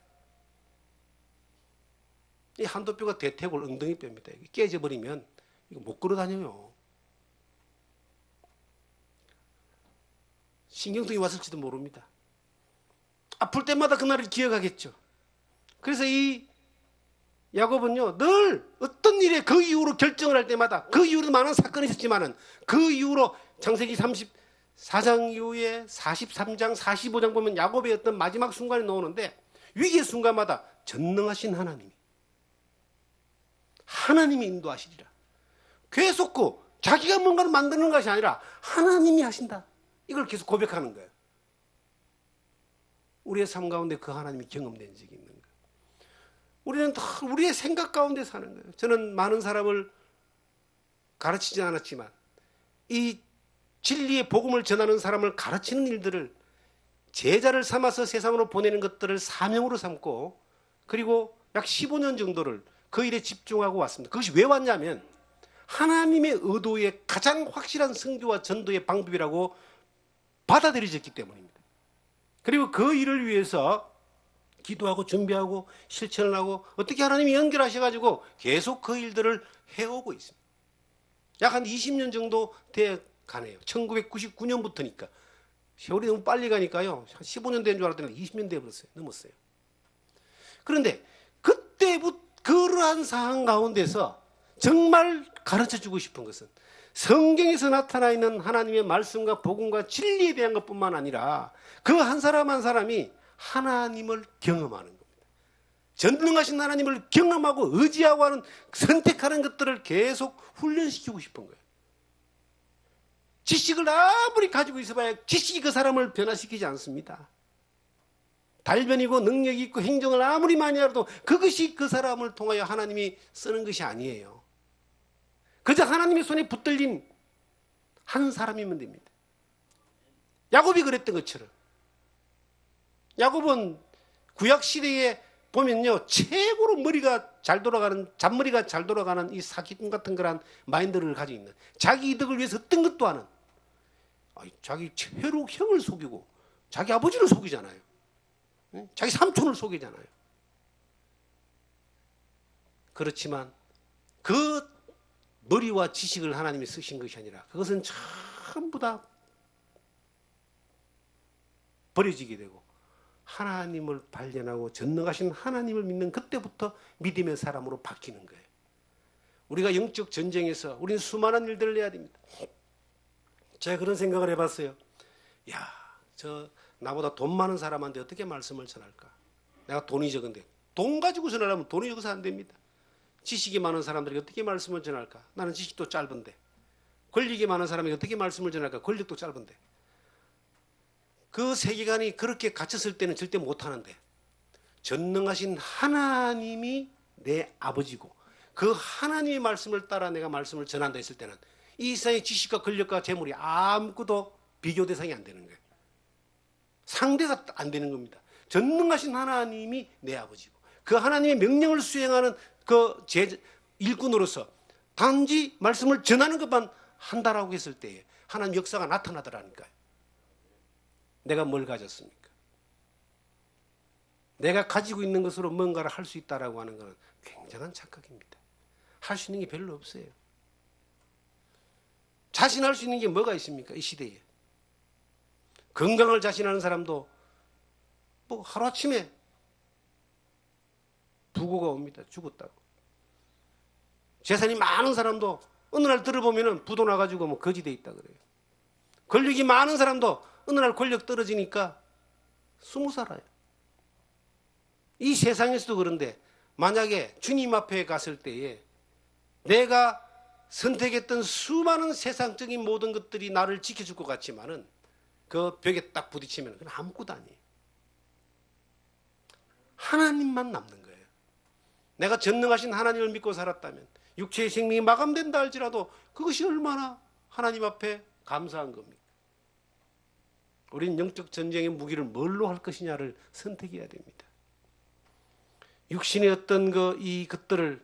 이 한도뼈가 대퇴골 엉덩이뼈입니다. 이게 깨져버리면 이거 못 걸어 다녀요. 신경통이 왔을지도 모릅니다. 아플 때마다 그날을 기억하겠죠. 그래서 이 야곱은요, 늘 어떤 일에 그 이후로 결정을 할 때마다, 그 이후로 많은 사건이 있었지만은 그 이후로 창세기 34장 이후에 43장, 45장 보면 야곱의 어떤 마지막 순간이 나오는데 위기의 순간마다 전능하신 하나님이 인도하시리라. 계속 자기가 뭔가를 만드는 것이 아니라 하나님이 하신다. 이걸 계속 고백하는 거예요. 우리의 삶 가운데 그 하나님이 경험된 적이 있는 거예요. 우리는 다 우리의 생각 가운데 사는 거예요. 저는 많은 사람을 가르치지 않았지만 이 진리의 복음을 전하는 사람을 가르치는 일들을 제자를 삼아서 세상으로 보내는 것들을 사명으로 삼고 그리고 약 15년 정도를 그 일에 집중하고 왔습니다. 그것이 왜 왔냐면 하나님의 의도의 가장 확실한 선교와 전도의 방법이라고 받아들여졌기 때문입니다. 그리고 그 일을 위해서 기도하고 준비하고 실천을 하고 어떻게 하나님이 연결하셔가지고 계속 그 일들을 해오고 있습니다. 약 한 20년 정도 돼 가네요. 1999년부터니까. 세월이 너무 빨리 가니까요. 한 15년 된 줄 알았더니 20년 돼버렸어요. 넘었어요. 그런데 그때부터 그러한 상황 가운데서 정말 가르쳐주고 싶은 것은 성경에서 나타나 있는 하나님의 말씀과 복음과 진리에 대한 것뿐만 아니라 그 한 사람 한 사람이 하나님을 경험하는 겁니다. 전능하신 하나님을 경험하고 의지하고 하는 선택하는 것들을 계속 훈련시키고 싶은 거예요. 지식을 아무리 가지고 있어봐야 지식이 그 사람을 변화시키지 않습니다. 달변이고 능력이 있고 행정을 아무리 많이 하도 그것이 그 사람을 통하여 하나님이 쓰는 것이 아니에요. 그저 하나님의 손에 붙들린 한 사람이면 됩니다. 야곱이 그랬던 것처럼 야곱은 구약시대에 보면요 최고로 머리가 잘 돌아가는 잔머리가 잘 돌아가는 이 사기꾼 같은 그런 마인드를 가지고 있는 자기 이득을 위해서 어떤 것도 하는 자기 최로 형을 속이고 자기 아버지를 속이잖아요. 자기 삼촌을 속이잖아요. 그렇지만 그 머리와 지식을 하나님이 쓰신 것이 아니라 그것은 전부 다 버려지게 되고 하나님을 발견하고 전능하신 하나님을 믿는 그때부터 믿음의 사람으로 바뀌는 거예요. 우리가 영적 전쟁에서 우리는 수많은 일들을 해야 됩니다. 제가 그런 생각을 해봤어요. 나보다 돈 많은 사람한테 어떻게 말씀을 전할까? 내가 돈이 적은데 돈 가지고 전하려면 돈이 적어서 안 됩니다. 지식이 많은 사람들에게 어떻게 말씀을 전할까? 나는 지식도 짧은데. 권력이 많은 사람에게 어떻게 말씀을 전할까? 권력도 짧은데. 그 세계관이 그렇게 갇혔을 때는 절대 못하는데 전능하신 하나님이 내 아버지고 그 하나님의 말씀을 따라 내가 말씀을 전한다 했을 때는 이 세상의 지식과 권력과 재물이 아무것도 비교 대상이 안 되는 거예요. 상대가 안 되는 겁니다. 전능하신 하나님이 내 아버지고 그 하나님의 명령을 수행하는 그 일꾼으로서 단지 말씀을 전하는 것만 한다라고 했을 때에 하나님 역사가 나타나더라니까요. 내가 뭘 가졌습니까? 내가 가지고 있는 것으로 뭔가를 할 수 있다라고 하는 것은 굉장한 착각입니다. 할 수 있는 게 별로 없어요. 자신할 수 있는 게 뭐가 있습니까? 이 시대에. 건강을 자신하는 사람도 뭐 하루아침에 부고가 옵니다. 죽었다고. 재산이 많은 사람도 어느 날 들어보면 부도 나가지고 뭐 거지돼 있다 그래요. 권력이 많은 사람도 어느 날 권력 떨어지니까 숨어 살아요. 이 세상에서도 그런데 만약에 주님 앞에 갔을 때에 내가 선택했던 수많은 세상적인 모든 것들이 나를 지켜줄 것 같지만은 그 벽에 딱 부딪히면 그건 아무것도 아니에요. 하나님만 남는 거예요. 내가 전능하신 하나님을 믿고 살았다면 육체의 생명이 마감된다 할지라도 그것이 얼마나 하나님 앞에 감사한 겁니까? 우리는 영적 전쟁의 무기를 뭘로 할 것이냐를 선택해야 됩니다. 육신의 어떤 것들을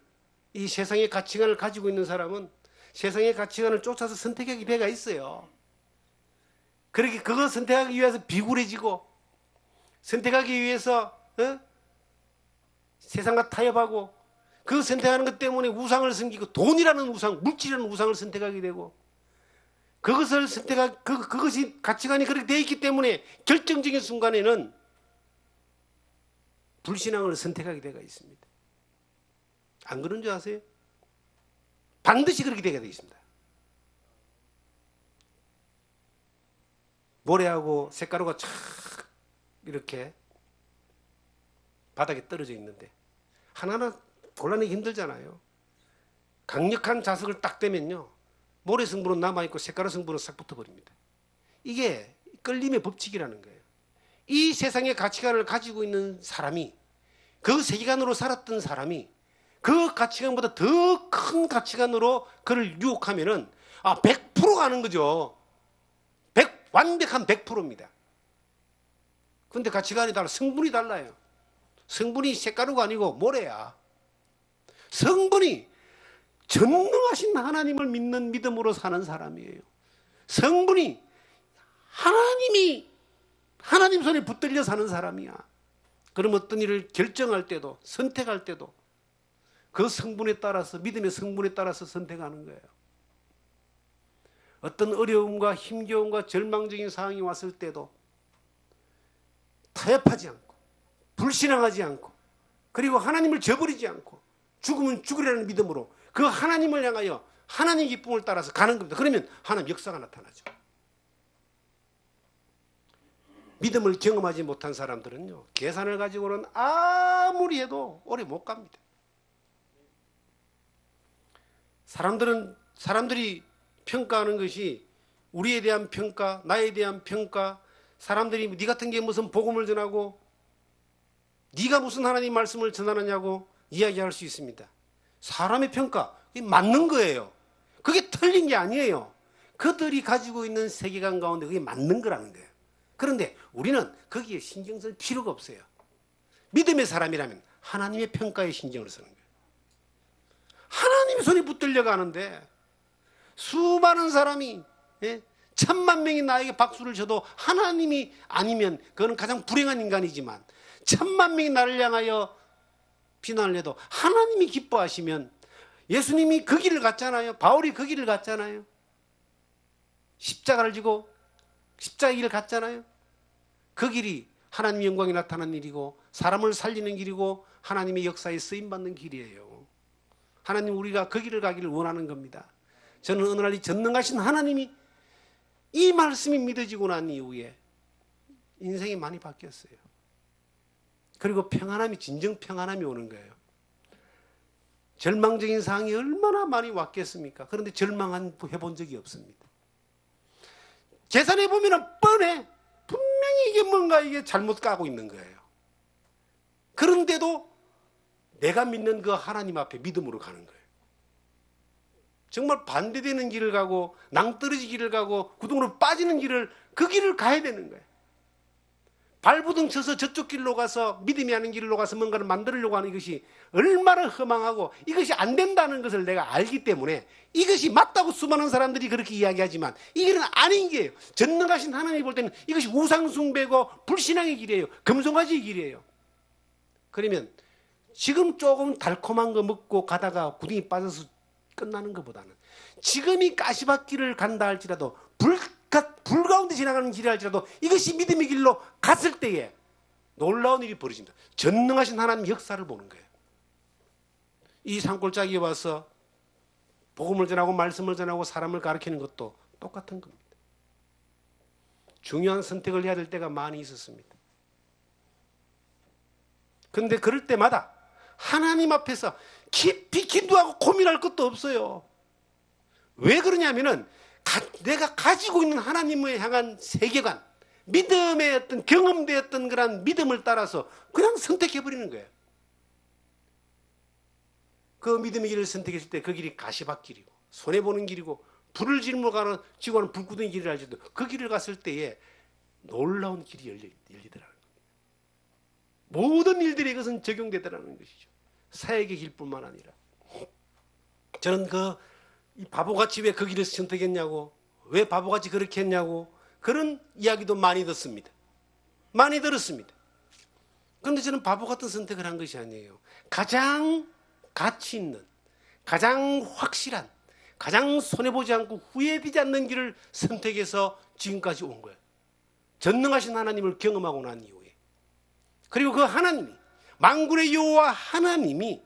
이 세상의 가치관을 가지고 있는 사람은 세상의 가치관을 쫓아서 선택하기 배가 있어요. 그렇게 그거 선택하기 위해서 비굴해지고 선택하기 위해서 세상과 타협하고 그 선택하는 것 때문에 우상을 섬기고 돈이라는 우상, 물질이라는 우상을 선택하게 되고 그것을 그것이 가치관이 그렇게 되어 있기 때문에 결정적인 순간에는 불신앙을 선택하게 되어 있습니다. 안 그런 줄 아세요? 반드시 그렇게 되게 되어 있습니다. 모래하고 쇳가루가 촥 이렇게 바닥에 떨어져 있는데 하나하나 골라내기 힘들잖아요. 강력한 자석을 딱 대면요, 모래 성분은 남아있고 쇳가루 성분은 싹 붙어버립니다. 이게 끌림의 법칙이라는 거예요. 이 세상의 가치관을 가지고 있는 사람이, 그 세계관으로 살았던 사람이 그 가치관보다 더 큰 가치관으로 그를 유혹하면은 100% 가는 거죠. 완벽한 100%입니다. 그런데 가치관이 달라. 성분이 달라요. 성분이 쇳가루가 아니고 모래야. 성분이 전능하신 하나님을 믿는 믿음으로 사는 사람이에요. 성분이 하나님 손에 붙들려 사는 사람이야. 그럼 어떤 일을 결정할 때도 선택할 때도 그 성분에 따라서, 믿음의 성분에 따라서 선택하는 거예요. 어떤 어려움과 힘겨움과 절망적인 상황이 왔을 때도 타협하지 않고 불신앙하지 않고 그리고 하나님을 저버리지 않고 죽으면 죽으리라는 믿음으로 그 하나님을 향하여 하나님의 기쁨을 따라서 가는 겁니다. 그러면 하나님 역사가 나타나죠. 믿음을 경험하지 못한 사람들은요, 계산을 가지고는 아무리 해도 오래 못 갑니다. 사람들이 평가하는 것이 우리에 대한 평가, 나에 대한 평가, 사람들이 네 같은 게 무슨 복음을 전하고 네가 무슨 하나님 말씀을 전하느냐고 이야기할 수 있습니다. 사람의 평가, 그게 맞는 거예요. 그게 틀린 게 아니에요. 그들이 가지고 있는 세계관 가운데 그게 맞는 거라는 거예요. 그런데 우리는 거기에 신경 쓸 필요가 없어요. 믿음의 사람이라면 하나님의 평가에 신경을 쓰는 거예요. 하나님 손이 붙들려 가는데 수많은 사람이 1000만 명이 나에게 박수를 쳐도 하나님이 아니면 그거는 가장 불행한 인간이지만 1000만 명이 나를 향하여 비난을 해도 하나님이 기뻐하시면, 예수님이 그 길을 갔잖아요. 바울이 그 길을 갔잖아요. 십자가를 지고 십자가 길을 갔잖아요. 그 길이 하나님의 영광이 나타나는 일이고 사람을 살리는 길이고 하나님의 역사에 쓰임받는 길이에요. 하나님, 우리가 그 길을 가기를 원하는 겁니다. 저는 어느 날 이 전능하신 하나님이 이 말씀이 믿어지고 난 이후에 인생이 많이 바뀌었어요. 그리고 평안함이, 진정 평안함이 오는 거예요. 절망적인 상황이 얼마나 많이 왔겠습니까? 그런데 절망해본 적이 없습니다. 계산해보면 뻔해. 분명히 이게 뭔가 이게 잘못 가고 있는 거예요. 그런데도 내가 믿는 그 하나님 앞에 믿음으로 가는 거예요. 정말 반대되는 길을 가고 낭떠러지 길을 가고 구덩이로 빠지는 길을, 그 길을 가야 되는 거예요. 발부둥 쳐서 저쪽 길로 가서, 믿음이 아닌 길로 가서 뭔가를 만들려고 하는 이것이 얼마나 허망하고 이것이 안 된다는 것을 내가 알기 때문에 이것이 맞다고 수많은 사람들이 그렇게 이야기하지만 이 길은 아닌 길이에요. 전능하신 하나님이 볼 때는 이것이 우상숭배고 불신앙의 길이에요. 금송아지의 길이에요. 그러면 지금 조금 달콤한 거 먹고 가다가 구덩이 빠져서 끝나는 것보다는 지금이 가시밭길을 간다 할지라도 불 가운데 지나가는 길이 할지라도 이것이 믿음의 길로 갔을 때에 놀라운 일이 벌어집니다. 전능하신 하나님 역사를 보는 거예요. 이 산골짜기에 와서 복음을 전하고 말씀을 전하고 사람을 가르치는 것도 똑같은 겁니다. 중요한 선택을 해야 될 때가 많이 있었습니다. 그런데 그럴 때마다 하나님 앞에서 깊이 기도하고 고민할 것도 없어요. 왜 그러냐면은 내가 가지고 있는 하나님을 향한 세계관, 믿음의 어떤 경험되었던 그런 믿음을 따라서 그냥 선택해버리는 거예요. 그 믿음의 길을 선택했을 때 그 길이 가시밭길이고 손해보는 길이고 불을 지르고 가는 불구덩이 길을 알지도 그 길을 갔을 때에 놀라운 길이 열리더라는 겁니다. 모든 일들이 이것은 적용되더라는 것이죠. 사역의 길뿐만 아니라. 저는 이 바보같이 왜 그 길을 선택했냐고, 왜 바보같이 그렇게 했냐고, 그런 이야기도 많이 듣습니다. 많이 들었습니다. 그런데 저는 바보 같은 선택을 한 것이 아니에요. 가장 가치 있는, 가장 확실한, 가장 손해보지 않고 후회되지 않는 길을 선택해서 지금까지 온 거예요. 전능하신 하나님을 경험하고 난 이후에. 그리고 그 하나님이, 만군의 여호와 하나님이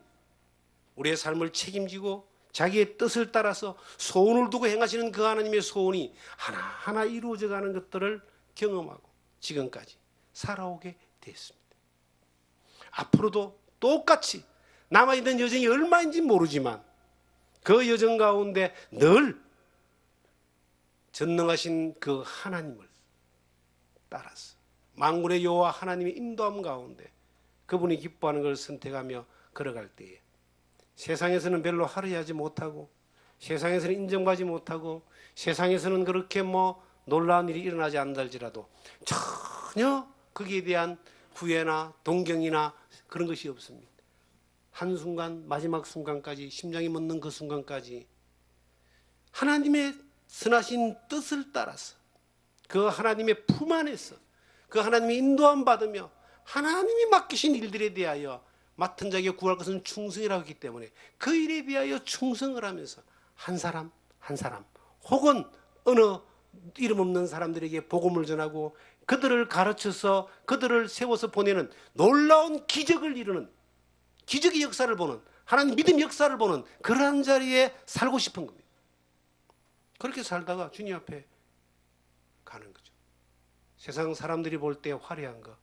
우리의 삶을 책임지고 자기의 뜻을 따라서 소원을 두고 행하시는 그 하나님의 소원이 하나하나 이루어져가는 것들을 경험하고 지금까지 살아오게 됐습니다. 앞으로도 똑같이 남아있는 여정이 얼마인지 모르지만 그 여정 가운데 늘 전능하신 그 하나님을 따라서 만군의 여호와 하나님의 인도함 가운데 그분이 기뻐하는 걸 선택하며 걸어갈 때에 세상에서는 별로 화려하지 못하고 세상에서는 인정받지 못하고 세상에서는 그렇게 놀라운 일이 일어나지 않는다할지라도 전혀 거기에 대한 후회나 동경이나 그런 것이 없습니다. 한순간 마지막 순간까지 심장이 멎는 그 순간까지 하나님의 선하신 뜻을 따라서 그 하나님의 품 안에서 그 하나님의 인도함 받으며 하나님이 맡기신 일들에 대하여 맡은 자에게 구할 것은 충성이라고 했기 때문에 그 일에 대하여 충성을 하면서 한 사람 한 사람 혹은 어느 이름 없는 사람들에게 복음을 전하고 그들을 가르쳐서 그들을 세워서 보내는 놀라운 기적을 이루는 기적의 역사를 보는 하나님 믿음의 역사를 보는 그러한 자리에 살고 싶은 겁니다. 그렇게 살다가 주님 앞에 가는 거죠. 세상 사람들이 볼 때 화려한 것,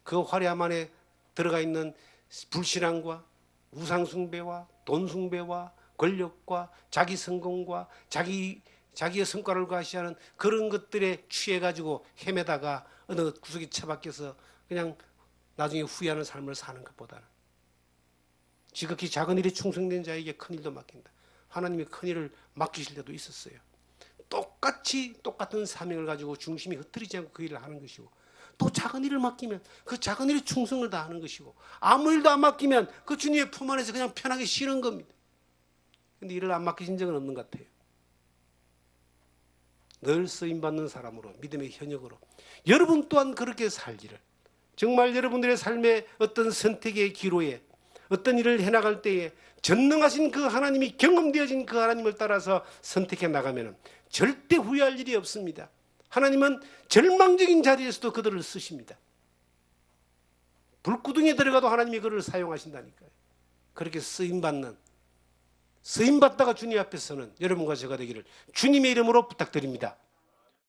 그 화려함 안에 들어가 있는 불신앙과 우상숭배와 돈숭배와 권력과 자기 성공과 자기의 성과를 과시하는 그런 것들에 취해가지고 헤매다가 어느 구석에 처박혀서 그냥 나중에 후회하는 삶을 사는 것보다는 지극히 작은 일에 충성된 자에게 큰 일도 맡긴다. 하나님이 큰 일을 맡기실 때도 있었어요. 똑같은 사명을 가지고 중심이 흐트리지 않고 그 일을 하는 것이고 또 작은 일을 맡기면 그 작은 일에 충성을 다하는 것이고 아무 일도 안 맡기면 그 주님의 품 안에서 그냥 편하게 쉬는 겁니다. 그런데 일을 안 맡기신 적은 없는 것 같아요. 늘 쓰임받는 사람으로 믿음의 현역으로 여러분 또한 그렇게 살기를 정말 여러분들의 삶의 어떤 선택의 기로에 어떤 일을 해나갈 때에 전능하신 그 하나님이 경험되어진 그 하나님을 따라서 선택해 나가면 절대 후회할 일이 없습니다. 하나님은 절망적인 자리에서도 그들을 쓰십니다. 불구덩이에 들어가도 하나님이 그를 사용하신다니까요. 그렇게 쓰임받다가 주님 앞에서는 여러분과 제가 되기를 주님의 이름으로 부탁드립니다.